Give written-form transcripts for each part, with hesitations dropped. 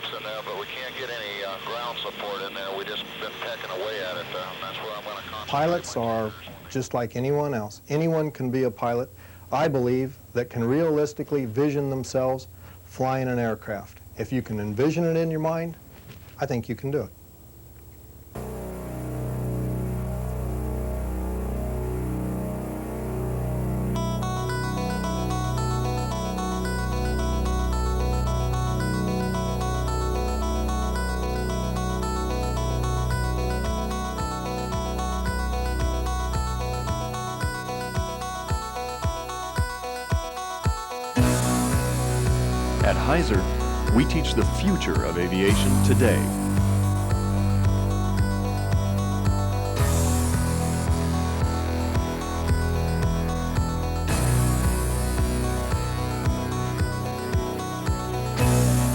pilots in there, but we can't get any ground support in there. We've just been pecking away at it. That's where I'm going to concentrate. Pilots are just like anyone else. Anyone can be a pilot, I believe, that can realistically vision themselves flying an aircraft. If you can envision it in your mind, I think you can do it. At Hiser, we teach the future of aviation today.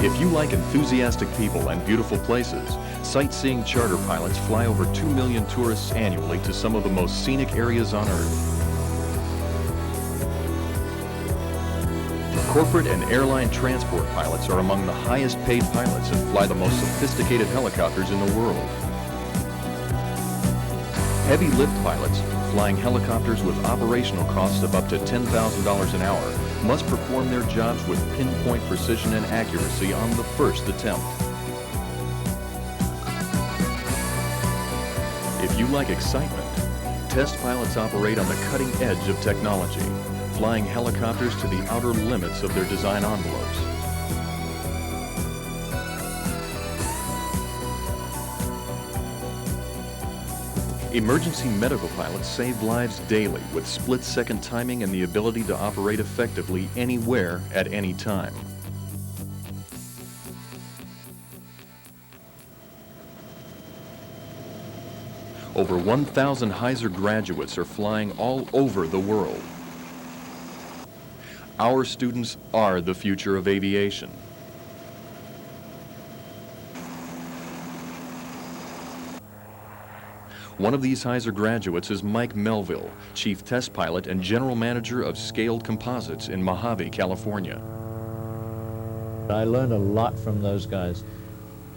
If you like enthusiastic people and beautiful places, sightseeing charter pilots fly over 2 million tourists annually to some of the most scenic areas on Earth. Corporate and airline transport pilots are among the highest paid pilots and fly the most sophisticated helicopters in the world. Heavy lift pilots, flying helicopters with operational costs of up to $10,000 an hour, must perform their jobs with pinpoint precision and accuracy on the first attempt. If you like excitement, test pilots operate on the cutting edge of technology, flying helicopters to the outer limits of their design envelopes. Emergency medical pilots save lives daily with split-second timing and the ability to operate effectively anywhere at any time. Over 1,000 Hiser graduates are flying all over the world. Our students are the future of aviation. One of these Hiser graduates is Mike Melville, Chief Test Pilot and General Manager of Scaled Composites in Mojave, California. I learned a lot from those guys.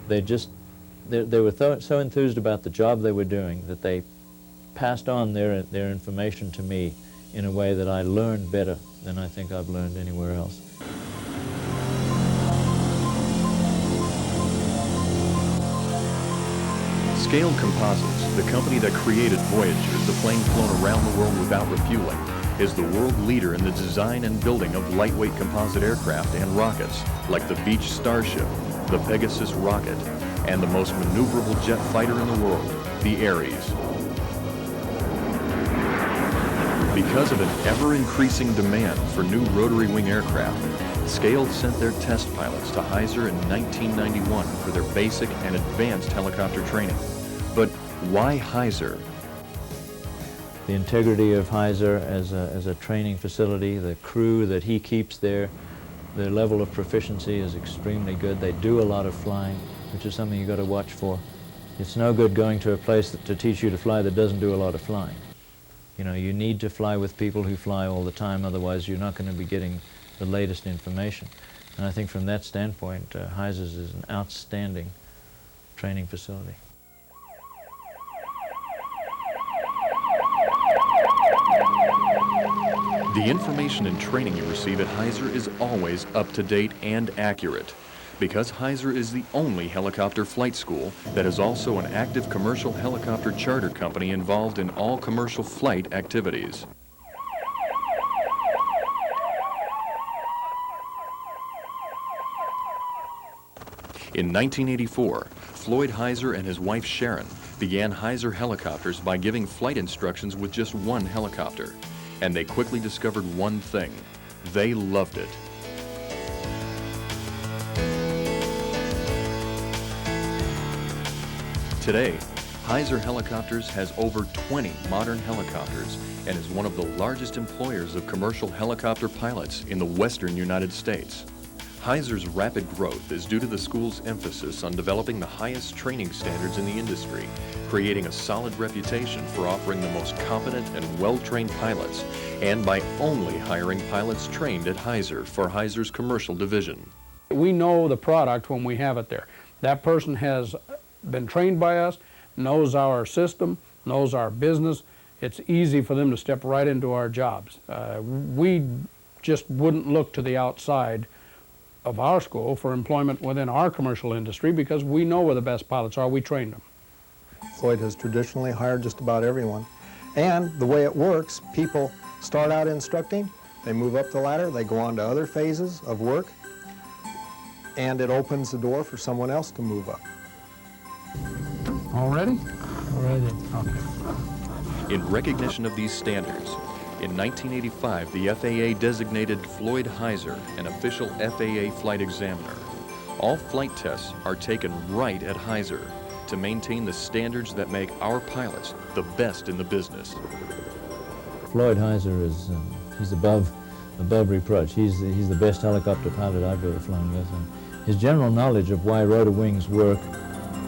They were so enthused about the job they were doing that they passed on their information to me in a way that I learned better than I think I've learned anywhere else. Scaled Composites, the company that created Voyager, the plane flown around the world without refueling, is the world leader in the design and building of lightweight composite aircraft and rockets, like the Beech Starship, the Pegasus rocket, and the most maneuverable jet fighter in the world, the Ares. Because of an ever-increasing demand for new rotary wing aircraft, Scaled sent their test pilots to Hiser in 1991 for their basic and advanced helicopter training. But why Hiser? The integrity of Hiser as a training facility, the crew that he keeps there, their level of proficiency is extremely good. They do a lot of flying, which is something you've got to watch for. It's no good going to a place to teach you to fly that doesn't do a lot of flying. You know, you need to fly with people who fly all the time, otherwise you're not going to be getting the latest information. And I think from that standpoint, Hiser's is an outstanding training facility. The information and training you receive at Hiser is always up to date and accurate, because Hiser is the only helicopter flight school that is also an active commercial helicopter charter company involved in all commercial flight activities. In 1984, Floyd Hiser and his wife Sharon began Hiser Helicopters by giving flight instructions with just one helicopter. And they quickly discovered one thing: they loved it. Today, Hiser Helicopters has over 20 modern helicopters and is one of the largest employers of commercial helicopter pilots in the western United States. Hiser's rapid growth is due to the school's emphasis on developing the highest training standards in the industry, creating a solid reputation for offering the most competent and well-trained pilots, and by only hiring pilots trained at Hiser for Hiser's commercial division. We know the product when we have it there. That person has been trained by us, knows our system, knows our business. It's easy for them to step right into our jobs. We just wouldn't look to the outside of our school for employment within our commercial industry because we know where the best pilots are. We trained them. Floyd has traditionally hired just about everyone. And the way it works, people start out instructing, they move up the ladder, they go on to other phases of work, and it opens the door for someone else to move up. All ready? All righty. Okay. In recognition of these standards, in 1985, the FAA designated Floyd Hiser an official FAA flight examiner. All flight tests are taken right at Hiser to maintain the standards that make our pilots the best in the business. Floyd Hiser is he's above reproach. He's the best helicopter pilot I've ever flown with, and his general knowledge of why rotor wings work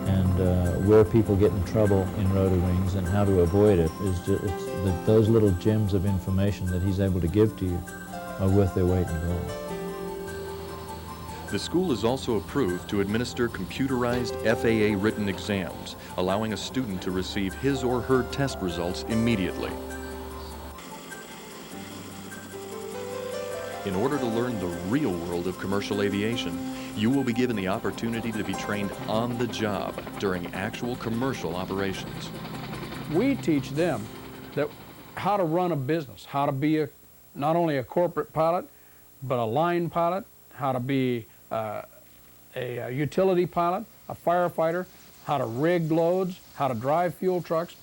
and where people get in trouble in rotor wings and how to avoid it is just those little gems of information that he's able to give to you are worth their weight in gold. The school is also approved to administer computerized FAA written exams, allowing a student to receive his or her test results immediately. In order to learn the real world of commercial aviation, you will be given the opportunity to be trained on the job during actual commercial operations. We teach them that how to run a business, how to be not only a corporate pilot, but a line pilot, how to be a utility pilot, a firefighter, how to rig loads, how to drive fuel trucks.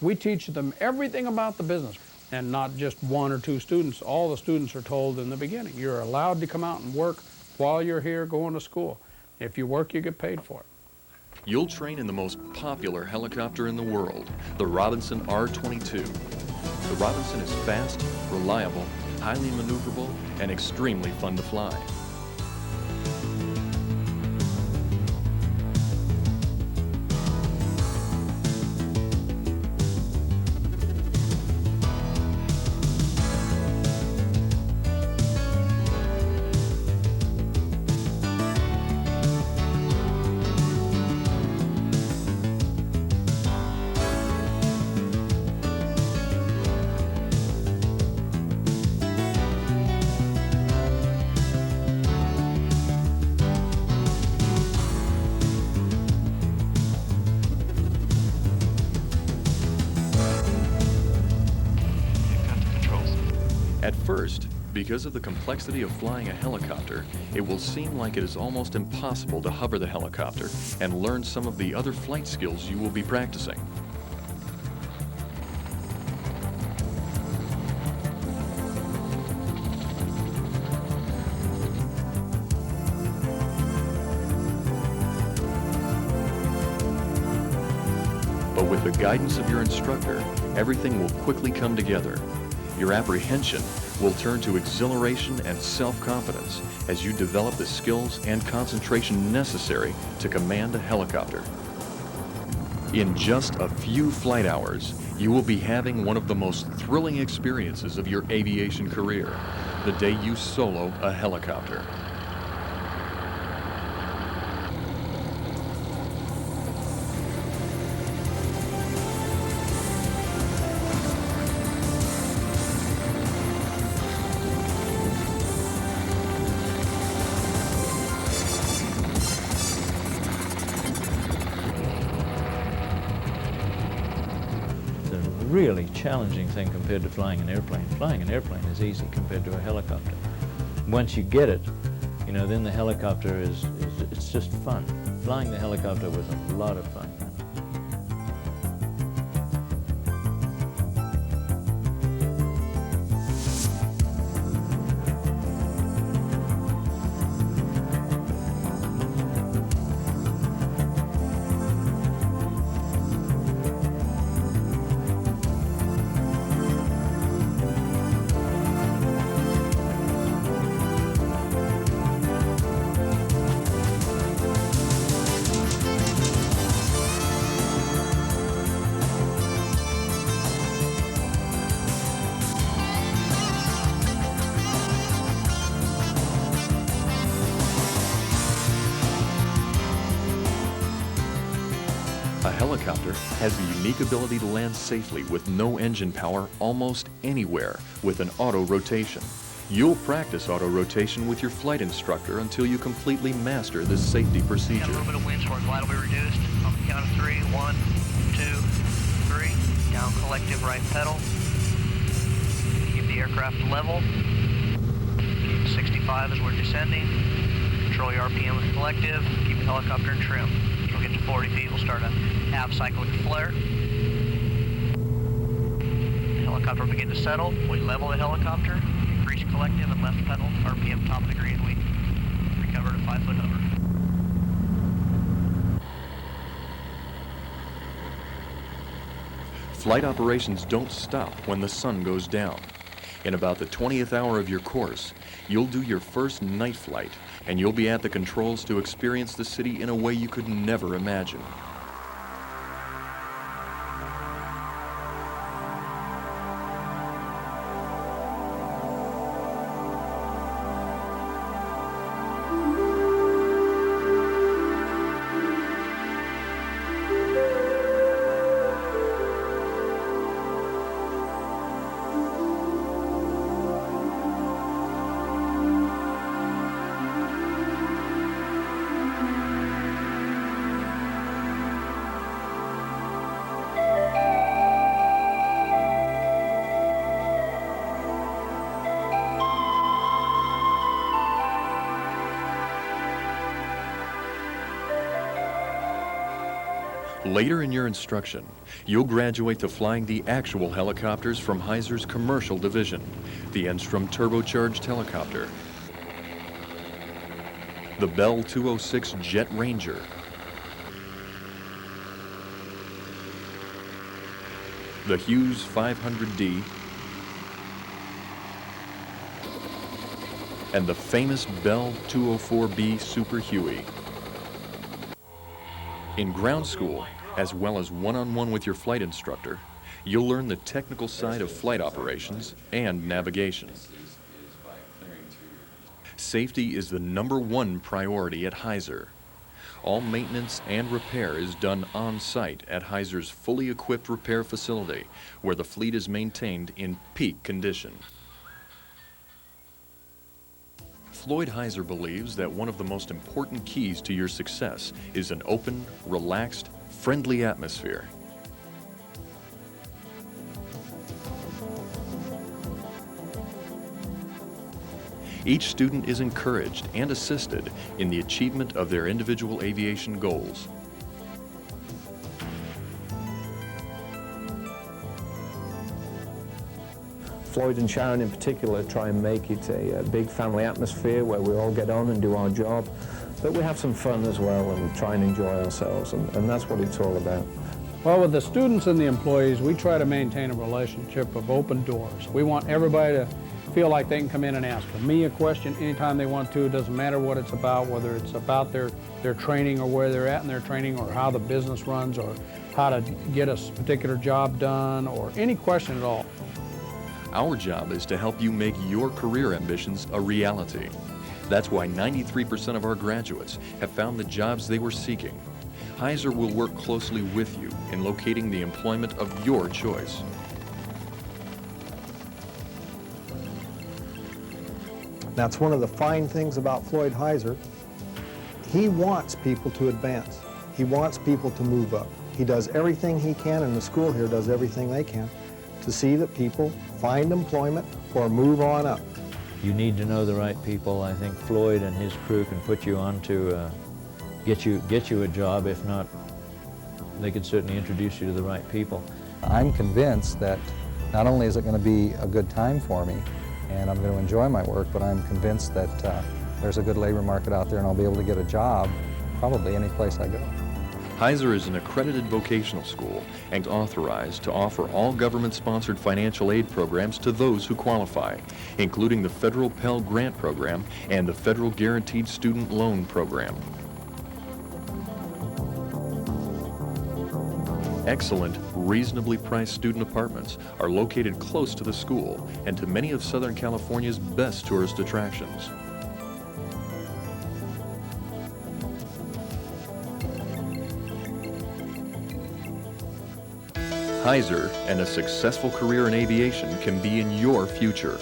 We teach them everything about the business, and not just one or two students. All the students are told in the beginning, you're allowed to come out and work while you're here going to school. If you work, you get paid for it. You'll train in the most popular helicopter in the world, the Robinson R-22. The Robinson is fast, reliable, highly maneuverable, and extremely fun to fly. At first, because of the complexity of flying a helicopter, it will seem like it is almost impossible to hover the helicopter and learn some of the other flight skills you will be practicing. But with the guidance of your instructor, everything will quickly come together. Your apprehension will turn to exhilaration and self-confidence as you develop the skills and concentration necessary to command a helicopter. In just a few flight hours, you will be having one of the most thrilling experiences of your aviation career, the day you solo a helicopter. Really challenging thing compared to flying an airplane. Flying an airplane is easy compared to a helicopter. Once you get it, you know, then the helicopter it's just fun. Flying the helicopter was a lot of fun. A helicopter has the unique ability to land safely with no engine power almost anywhere with an auto rotation. You'll practice auto rotation with your flight instructor until you completely master this safety procedure. A little bit of wind force, light will be reduced. On the count of 3, 1, 2, 3. Down collective right pedal. Keep the aircraft level. Keep 65 as we're descending. Control your RPM with collective. Keep the helicopter in trim. We'll get to 40 feet. We'll start a half cyclic flare. The helicopter will begin to settle. We level the helicopter. Increase collective and left pedal. RPM top of the green. We recover to 5-foot hover. Flight operations don't stop when the sun goes down. In about the 20th hour of your course, you'll do your first night flight, and you'll be at the controls to experience the city in a way you could never imagine. Later in your instruction, you'll graduate to flying the actual helicopters from Hiser's commercial division, the Enstrom turbocharged helicopter, the Bell 206 Jet Ranger, the Hughes 500D, and the famous Bell 204B Super Huey. In ground school, as well as one-on-one with your flight instructor, you'll learn the technical side of flight operations and navigation. Safety is the #1 priority at Hiser. All maintenance and repair is done on-site at Hiser's fully equipped repair facility, where the fleet is maintained in peak condition. Floyd Hiser believes that one of the most important keys to your success is an open, relaxed, friendly atmosphere. Each student is encouraged and assisted in the achievement of their individual aviation goals. Floyd and Sharon in particular try and make it a big family atmosphere where we all get on and do our job, but we have some fun as well and try and enjoy ourselves, and that's what it's all about. Well, with the students and the employees, we try to maintain a relationship of open doors. We want everybody to feel like they can come in and ask me a question anytime they want to. It doesn't matter what it's about, whether it's about their training or where they're at in their training or how the business runs or how to get a particular job done or any question at all. Our job is to help you make your career ambitions a reality. That's why 93% of our graduates have found the jobs they were seeking. Hiser will work closely with you in locating the employment of your choice. That's one of the fine things about Floyd Hiser. He wants people to advance. He wants people to move up. He does everything he can, and the school here does everything they can to see that people find employment or move on up. You need to know the right people. I think Floyd and his crew can put you on to get you a job. If not, they could certainly introduce you to the right people. I'm convinced that not only is it going to be a good time for me and I'm going to enjoy my work, but I'm convinced that there's a good labor market out there and I'll be able to get a job probably any place I go. Hiser is an accredited vocational school and authorized to offer all government-sponsored financial aid programs to those who qualify, including the Federal Pell Grant Program and the Federal Guaranteed Student Loan Program. Excellent, reasonably priced student apartments are located close to the school and to many of Southern California's best tourist attractions. Hiser and a successful career in aviation can be in your future.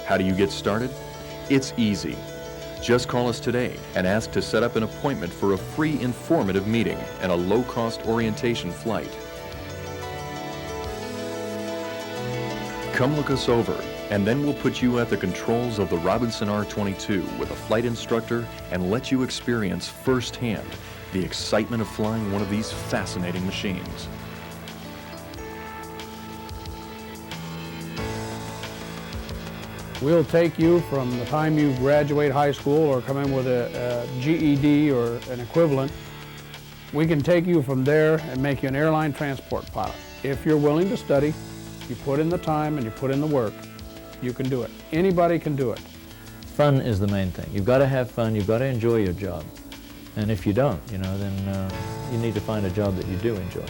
How do you get started? It's easy. Just call us today and ask to set up an appointment for a free informative meeting and a low-cost orientation flight. Come look us over, and then we'll put you at the controls of the Robinson R-22 with a flight instructor and let you experience firsthand the excitement of flying one of these fascinating machines. We'll take you from the time you graduate high school or come in with a GED or an equivalent. We can take you from there and make you an airline transport pilot. If you're willing to study, you put in the time and you put in the work, you can do it. Anybody can do it. Fun is the main thing. You've got to have fun, you've got to enjoy your job. And if you don't, then you need to find a job that you do enjoy.